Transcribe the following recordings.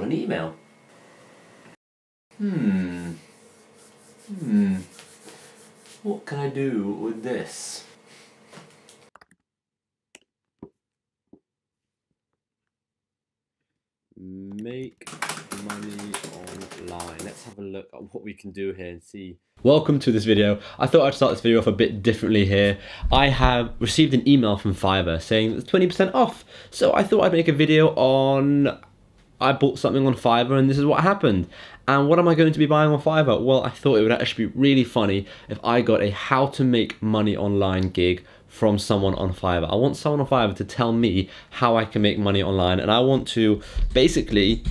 an email. What can I do with this? Make money online. Let's have a look at what we can do here and see. Welcome to this video. I thought I'd start this video off a bit differently here. I have received an email from Fiverr saying it's 20% off. So I thought I'd make a video on, I bought something on Fiverr and this is what happened. And what am I going to be buying on Fiverr? Well, I thought it would actually be really funny if I got a how to make money online gig from someone on Fiverr. I want someone on Fiverr to tell me how I can make money online, and I want to basically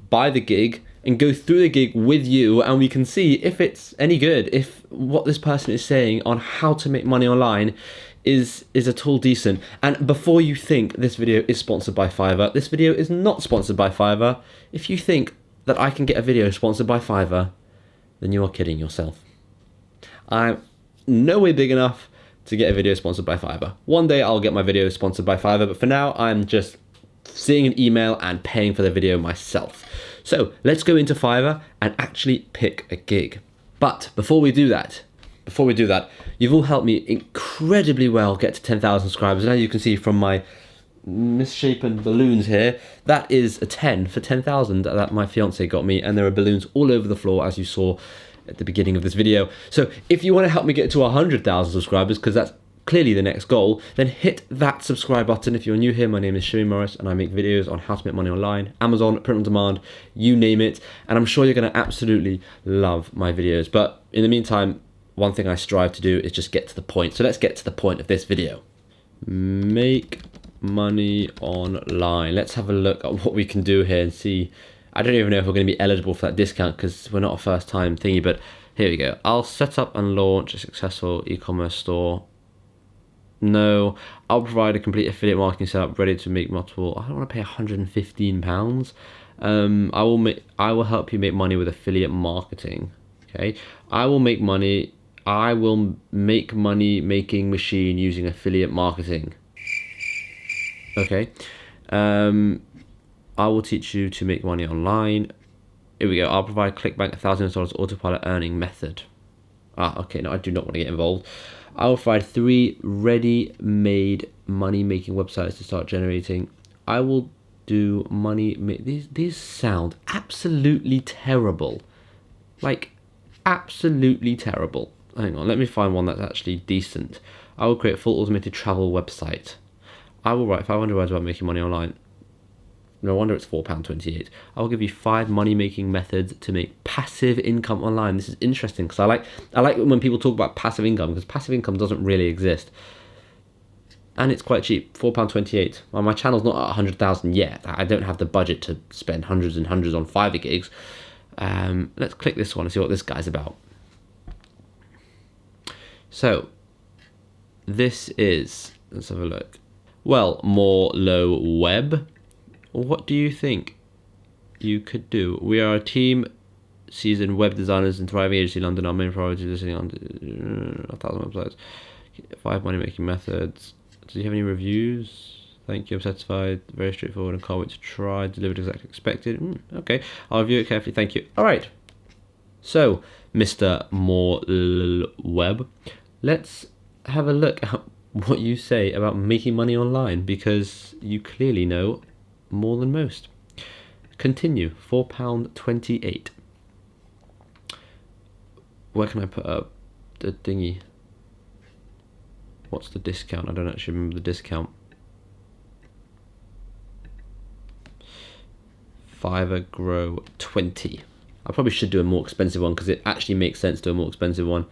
buy the gig and go through the gig with you, and we can see if it's any good, if what this person is saying on how to make money online is at all decent. And before you think this video is sponsored by Fiverr, this video is not sponsored by Fiverr. If you think that I can get a video sponsored by Fiverr, then you are kidding yourself. I'm no way big enough to get a video sponsored by Fiverr. One day I'll get my video sponsored by Fiverr, but for now I'm just seeing an email and paying for the video myself. So let's go into Fiverr and actually pick a gig. But before we do that, you've all helped me incredibly well get to 10,000 subscribers. And as you can see from my misshapen balloons here, that is a 10 for 10,000 that my fiance got me, and there are balloons all over the floor as you saw at the beginning of this video. So if you want to help me get to 100,000 subscribers, because that's clearly the next goal, then hit that subscribe button. If you're new here, my name is Shimmy Morris and I make videos on how to make money online, Amazon, print on demand, you name it, and I'm sure you're going to absolutely love my videos. But in the meantime, one thing I strive to do is just get to the point. So let's get to the point of this video. Make money online. Let's have a look at what we can do here and see. I don't even know if we're going to be eligible for that discount because we're not a first time thingy, but here we go. I'll set up and launch a successful e-commerce store. No, I'll provide a complete affiliate marketing setup ready to make multiple. I don't want to pay £115. I will help you make money with affiliate marketing. Okay, I will make money making machine using affiliate marketing. Okay, I will teach you to make money online. Here we go. I'll provide ClickBank $1,000 autopilot earning method. Okay, no, I do not want to get involved. I will provide 3 ready-made money-making websites to start generating. I will do money. These sound absolutely terrible. Like, absolutely terrible. Hang on, let me find one that's actually decent. I will create a full automated travel website. I will write 500 words about making money online. No wonder it's £4.28. I will give you 5 money-making methods to make passive income online. This is interesting because I like when people talk about passive income, because passive income doesn't really exist. And it's quite cheap, £4.28. Well, my channel's not at 100,000 yet. I don't have the budget to spend hundreds and hundreds on Fiverr gigs. Let's click this one and see what this guy's about. So, this is, let's have a look. Well, more low web. What do you think you could do? We are a team, seasoned web designers in thriving agency London. Our main priority is listening on 1,000 websites. 5 money making methods. Do you have any reviews? Thank you, I'm satisfied. Very straightforward and can't wait to try. Delivered exactly expected. Okay, I'll review it carefully. Thank you. All right. So, Mr. More Web, let's have a look at what you say about making money online, because you clearly know more than most. Continue. £4.28. Where can I put up the thingy? What's the discount? I don't actually remember the discount. Fiverr Grow 20. I probably should do a more expensive one because it actually makes sense to do a more expensive one.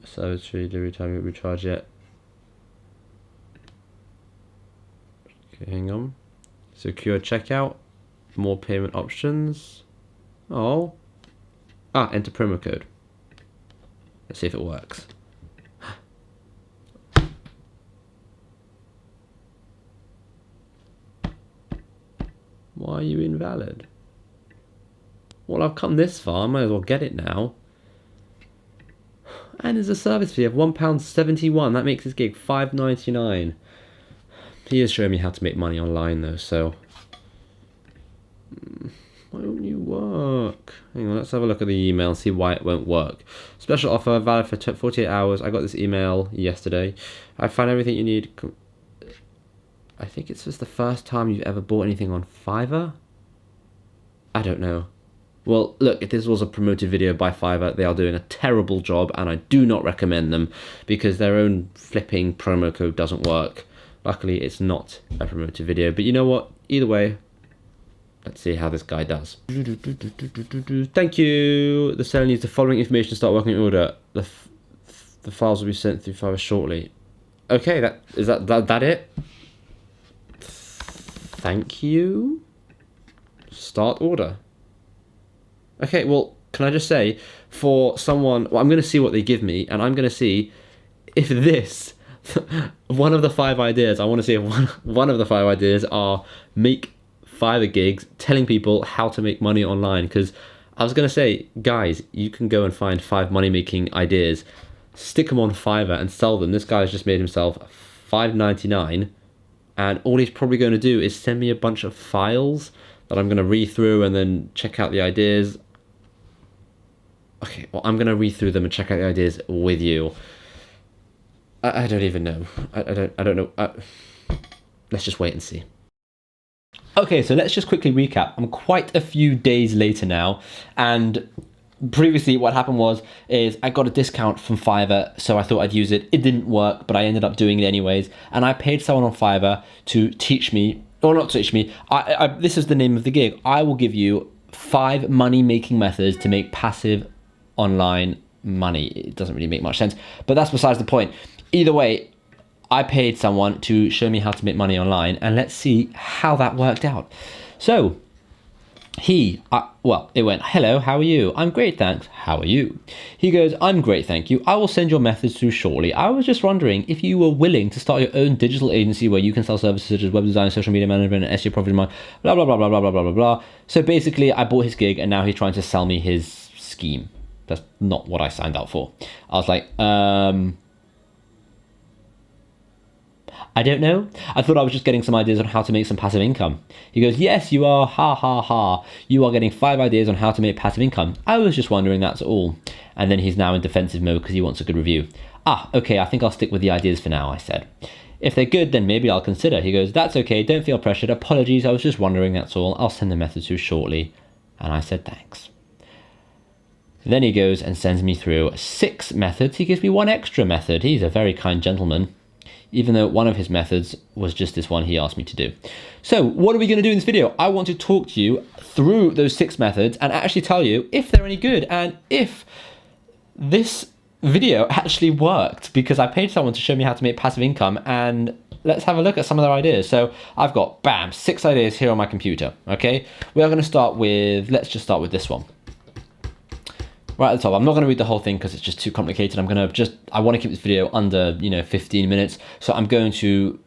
Service free delivery time, you recharge yet? Okay, hang on. Secure checkout. More payment options. Oh. Enter promo code. Let's see if it works. Why are you invalid? Well, I've come this far, I might as well get it now. And there's a service fee of £1.71. That makes this gig £5.99. He is showing me how to make money online though, so Why won't you work? Hang on, let's have a look at the email and see why it won't work. Special offer, valid for 48 hours. I got this email yesterday. I found everything you need. I think it's just the first time you've ever bought anything on Fiverr? I don't know. Well, look, if this was a promoted video by Fiverr, they are doing a terrible job, and I do not recommend them because their own flipping promo code doesn't work. Luckily, it's not a promoted video, but you know what? Either way, let's see how this guy does. Thank you. The seller needs the following information to start working in order. The files will be sent through Fiverr shortly. Okay, that it? Thank you. Start order. Okay, well, can I just say, for someone, well, I'm going to see what they give me, and I'm going to see if this, one of the 5 ideas, I want to see if one of the 5 ideas are make Fiverr gigs, telling people how to make money online. Because I was going to say, guys, you can go and find 5 money-making ideas, stick them on Fiverr and sell them. This guy's just made himself $5.99, and all he's probably going to do is send me a bunch of files that I'm going to read through and then check out the ideas. Okay, well, I'm going to read through them and check out the ideas with you. I don't even know. I don't know. Let's just wait and see. Okay, so let's just quickly recap. I'm quite a few days later now, and previously what happened is I got a discount from Fiverr, so I thought I'd use it. It didn't work, but I ended up doing it anyways, and I paid someone on Fiverr to teach me, or not teach me, this is the name of the gig. I will give you 5 money-making methods to make passive online money. It doesn't really make much sense, but that's besides the point. Either way, I paid someone to show me how to make money online, and let's see how that worked out. So it went, hello, how are you? I'm great, thanks. How are you? He goes, I'm great, thank you. I will send your methods through shortly. I was just wondering if you were willing to start your own digital agency where you can sell services such as web design, social media management, and SEO profit mind, blah, blah, blah, blah, blah, blah, blah, blah, blah. So basically, I bought his gig, and now he's trying to sell me his scheme. That's not what I signed up for. I was like, I don't know. I thought I was just getting some ideas on how to make some passive income. He goes, yes, you are, ha, ha, ha. You are getting 5 ideas on how to make passive income. I was just wondering, that's all. And then he's now in defensive mode because he wants a good review. Okay, I think I'll stick with the ideas for now, I said. If they're good, then maybe I'll consider. He goes, that's okay, don't feel pressured. Apologies, I was just wondering, that's all. I'll send the method through shortly. And I said, thanks. Then he goes and sends me through 6 methods. He gives me 1 extra method. He's a very kind gentleman, even though one of his methods was just this one he asked me to do. So what are we going to do in this video? I want to talk to you through those 6 methods and actually tell you if they're any good and if this video actually worked, because I paid someone to show me how to make passive income, and let's have a look at some of their ideas. So I've got, bam, 6 ideas here on my computer, okay? We are going to start with, let's just start with this one. Right at the top, I'm not going to read the whole thing because it's just too complicated. I want to keep this video under, 15 minutes. So I'm going to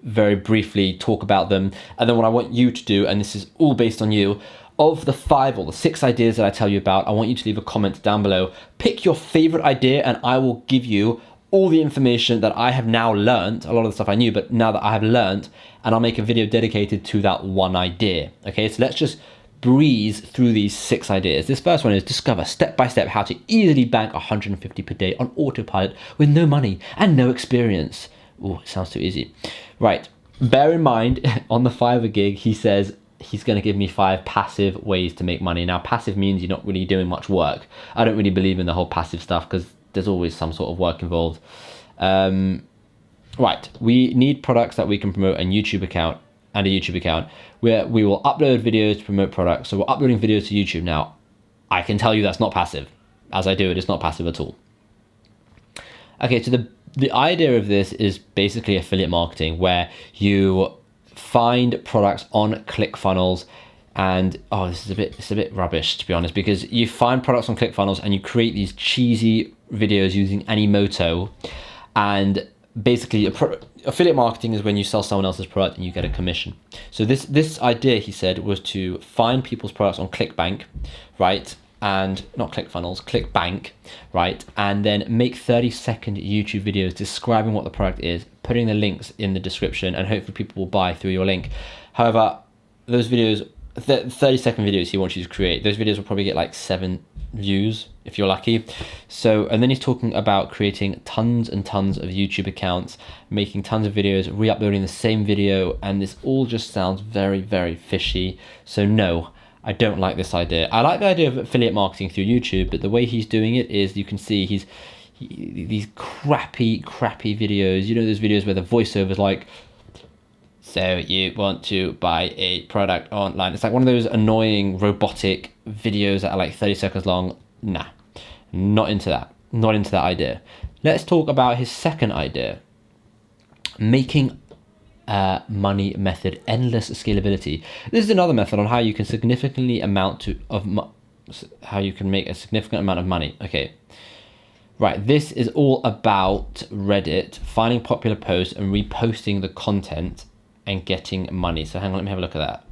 very briefly talk about them. And then what I want you to do, and this is all based on you, of the 5 or the 6 ideas that I tell you about, I want you to leave a comment down below. Pick your favorite idea and I will give you all the information that I have now learned. A lot of the stuff I knew, but now that I have learned, and I'll make a video dedicated to that one idea. Okay, so let's just breeze through these 6 ideas. This first one is discover step by step how to easily bank 150 per day on autopilot with no money and no experience. Oh, it sounds too easy. Right, bear in mind on the Fiverr gig, he says he's going to give me 5 passive ways to make money. Now, passive means you're not really doing much work. I don't really believe in the whole passive stuff because there's always some sort of work involved. Right, we need products that we can promote and a YouTube account where we will upload videos to promote products. So we're uploading videos to YouTube. Now, I can tell you that's not passive. As I do it, it's not passive at all. Okay, so the idea of this is basically affiliate marketing, where you find products on ClickFunnels, and it's a bit rubbish, to be honest, because you find products on ClickFunnels and you create these cheesy videos using Animoto, and basically affiliate marketing is when you sell someone else's product and you get a commission. So this idea, he said, was to find people's products on ClickBank, right? And not ClickFunnels, ClickBank, right? And then make 30-second YouTube videos describing what the product is, putting the links in the description, and hopefully people will buy through your link. However, those videos 30-second videos he wants you to create. Those videos will probably get like 7 views if you're lucky. So, and then he's talking about creating tons and tons of YouTube accounts, making tons of videos, re-uploading the same video, and this all just sounds very, very fishy. So no, I don't like this idea. I like the idea of affiliate marketing through YouTube, but the way he's doing it is, you can see these crappy videos. You know, those videos where the voiceover is like, so you want to buy a product online. It's like one of those annoying robotic videos that are like 30 seconds long. Nah, not into that. Not into that idea. Let's talk about his second idea. Making money method, endless scalability. This is another method on how you can how you can make a significant amount of money. Okay. Right, this is all about Reddit, finding popular posts and reposting the content and getting money. So hang on, let me have a look at that.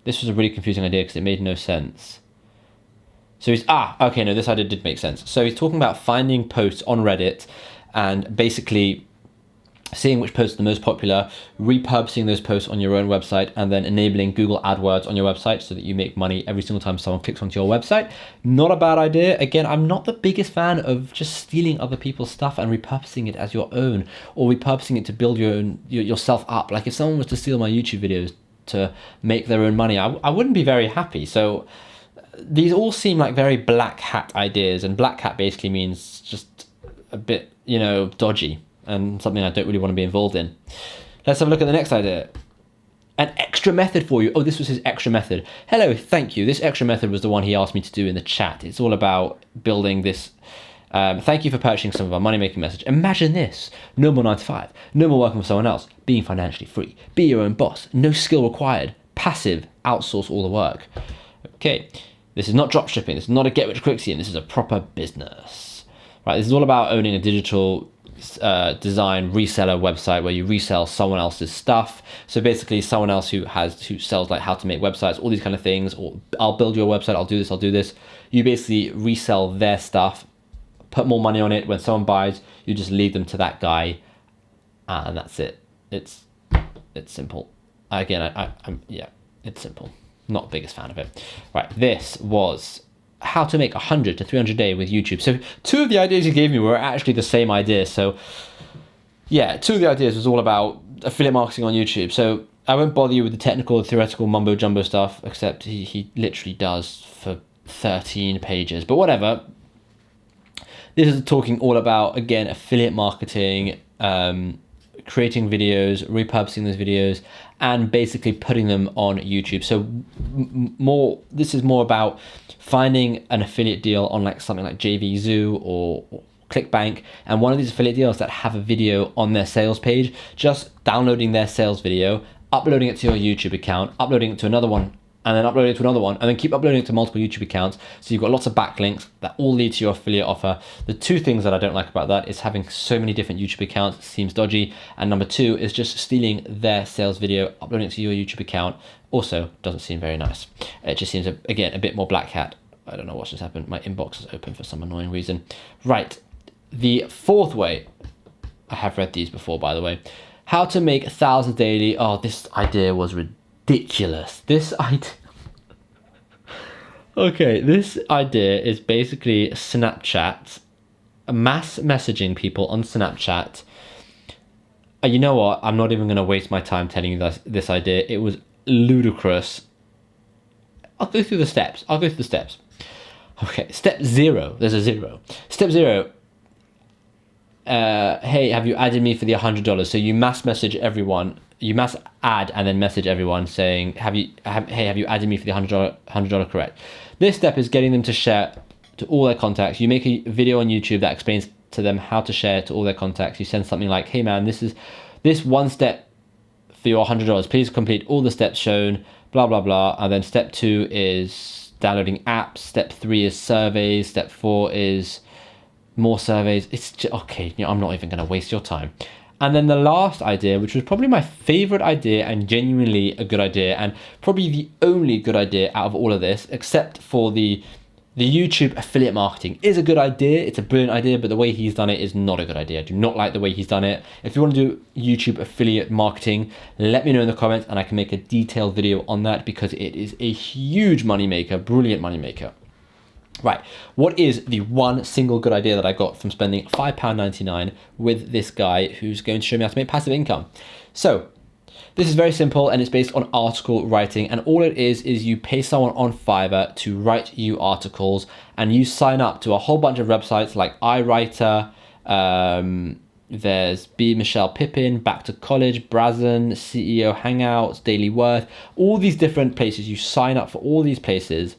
This was a really confusing idea because it made no sense. So okay, no, this idea did make sense. So he's talking about finding posts on Reddit and basically seeing which posts are the most popular, repurposing those posts on your own website, and then enabling Google AdWords on your website so that you make money every single time someone clicks onto your website. Not a bad idea. Again, I'm not the biggest fan of just stealing other people's stuff and repurposing it as your own, or repurposing it to build yourself up. Like if someone was to steal my YouTube videos to make their own money, I wouldn't be very happy. So these all seem like very black hat ideas, and black hat basically means just a bit, dodgy, and something I don't really want to be involved in. Let's have a look at the next idea. An extra method for you. Oh, this was his extra method. Hello, thank you. This extra method was the one he asked me to do in the chat. It's all about building this. Thank you for purchasing some of our money-making message. Imagine this. No more 9 to 5. No more working for someone else. Being financially free. Be your own boss. No skill required. Passive. Outsource all the work. Okay. This is not dropshipping. This is not a get-rich-quick scheme. This is a proper business. Right. This is all about owning a digital design reseller website where you resell someone else's stuff. So basically someone else who sells like how to make websites, all these kind of things, or I'll build your website, I'll do this. You basically resell their stuff, put more money on it. When someone buys, you just lead them to that guy, and that's it. It's simple. Again, it's simple. Not the biggest fan of it. Right, this was how to make 100 to 300 a day with YouTube. So 2 of the ideas you gave me were actually the same idea. So yeah, 2 of the ideas was all about affiliate marketing on YouTube. So I won't bother you with the technical, theoretical mumbo jumbo stuff, except he literally does for 13 pages, but whatever. This is talking all about, again, affiliate marketing, creating videos, repurposing those videos, and basically putting them on YouTube. So this is more about finding an affiliate deal on like something like JVZoo or ClickBank, and one of these affiliate deals that have a video on their sales page, just downloading their sales video, uploading it to your YouTube account, uploading it to another one, and then uploading it to another one, and then keep uploading it to multiple YouTube accounts. So you've got lots of backlinks that all lead to your affiliate offer. The 2 things that I don't like about that is having so many different YouTube accounts. It seems dodgy. And number 2 is just stealing their sales video, uploading it to your YouTube account. Also doesn't seem very nice. It just seems, again, a bit more black hat. I don't know what's just happened. My inbox is open for some annoying reason. Right, the 4th way, I have read these before, by the way. How to make 1,000 daily. Oh, this idea was ridiculous. Okay, this idea is basically Snapchat, mass messaging people on Snapchat. You know what? I'm not even going to waste my time telling you this idea. It was ludicrous. I'll go through the steps. Okay, step 0. There's a 0. Step 0. Hey, have you added me for the $100? So you mass message everyone. You mass add and then message everyone saying, hey, have you added me for the $100 correct? This step is getting them to share to all their contacts. You make a video on YouTube that explains to them how to share to all their contacts. You send something like, hey man, this one step for your $100. Please complete all the steps shown, blah, blah, blah. And then step 2 is downloading apps. Step 3 is surveys. Step 4 is more surveys. It's just, okay, I'm not even going to waste your time. And then the last idea, which was probably my favorite idea and genuinely a good idea, and probably the only good idea out of all of this, except for the the YouTube affiliate marketing is a good idea. It's a brilliant idea, but the way he's done it is not a good idea. I do not like the way he's done it. If you want to do YouTube affiliate marketing, let me know in the comments and I can make a detailed video on that, because it is a huge moneymaker, brilliant moneymaker. Right, what is the one single good idea that I got from spending £5.99 with this guy who's going to show me how to make passive income? So this is very simple, and it's based on article writing, and all it is you pay someone on Fiverr to write you articles, and you sign up to a whole bunch of websites like iWriter, there's B. Michelle Pippin, Back to College, Brazen, CEO Hangouts, Daily Worth, all these different places. You sign up for all these places,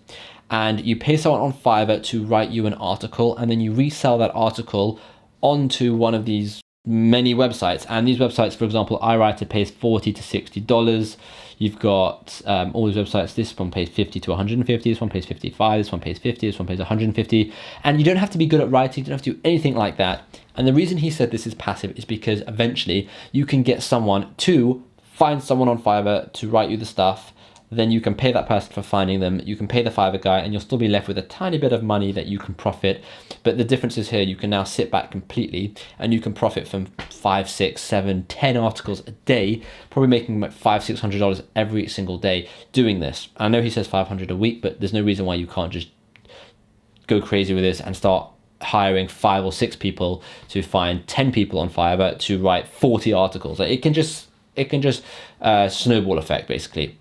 and you pay someone on Fiverr to write you an article, and then you resell that article onto one of these many websites. And these websites, for example, iWriter pays $40 to $60. You've got all these websites. This one pays $50 to $150. This one pays $55. This one pays $50. This one pays $150. And you don't have to be good at writing. You don't have to do anything like that. And the reason he said this is passive is because eventually you can get someone to find someone on Fiverr to write you the stuff. Then you can pay that person for finding them. You can pay the Fiverr guy, and you'll still be left with a tiny bit of money that you can profit. But the difference is here, you can now sit back completely and you can profit from 5, 6, 7, 10 articles a day, probably making like $500, $600 every single day doing this. I know he says 500 a week, but there's no reason why you can't just go crazy with this and start hiring 5 or 6 people to find 10 people on Fiverr to write 40 articles. Like, it can just snowball effect, basically.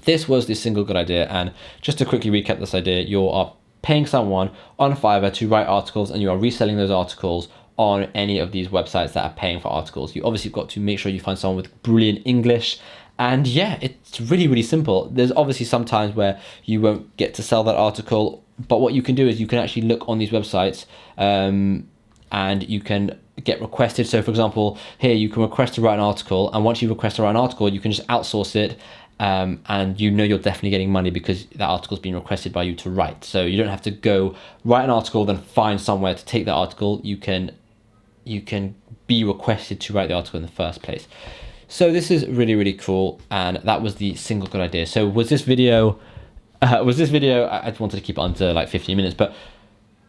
This was the single good idea, and just to quickly recap this idea, you are paying someone on Fiverr to write articles, and you are reselling those articles on any of these websites that are paying for articles. You obviously got to make sure you find someone with brilliant English, and yeah, it's really, really simple. There's obviously some times where you won't get to sell that article, but what you can do is you can actually look on these websites and you can get requested. So for example, here you can request to write an article, and once you request to write an article, you can just outsource it. And you know you're definitely getting money because that article's been requested by you to write. So you don't have to go write an article, then find somewhere to take that article. You can be requested to write the article in the first place. So this is really, really cool, and that was the single good idea. So was this video, I wanted to keep it under like 15 minutes, but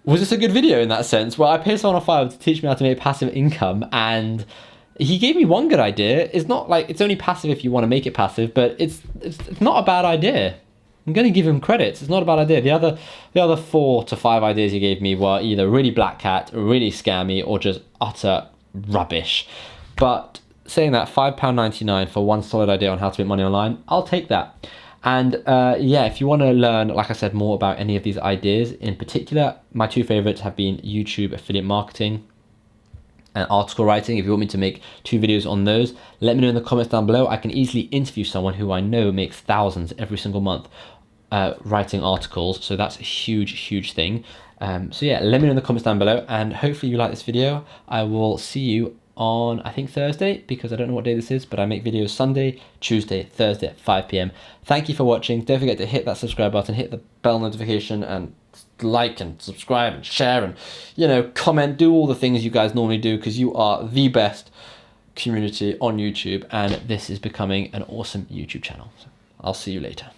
was this a good video in that sense? Well, I paid someone on Fiverr to teach me how to make passive income, and he gave me one good idea. It's not like, it's only passive if you want to make it passive, but it's not a bad idea. I'm going to give him credits. It's not a bad idea. The other 4 to 5 ideas he gave me were either really black cat, really scammy, or just utter rubbish. But saying that, £5.99 for one solid idea on how to make money online, I'll take that. And yeah, if you want to learn, like I said, more about any of these ideas in particular, my 2 favorites have been YouTube affiliate marketing and article writing. If you want me to make 2 videos on those, let me know in the comments down below. I can easily interview someone who I know makes thousands every single month writing articles. So that's a huge, huge thing. So yeah, let me know in the comments down below, and hopefully you like this video. I will see you on, I think, Thursday, because I don't know what day this is, but I make videos Sunday, Tuesday, Thursday at 5 p.m. Thank you for watching. Don't forget to hit that subscribe button, hit the bell notification, and like and subscribe and share and, you know, comment, do all the things you guys normally do, because you are the best community on YouTube, and this is becoming an awesome YouTube channel. So I'll see you later.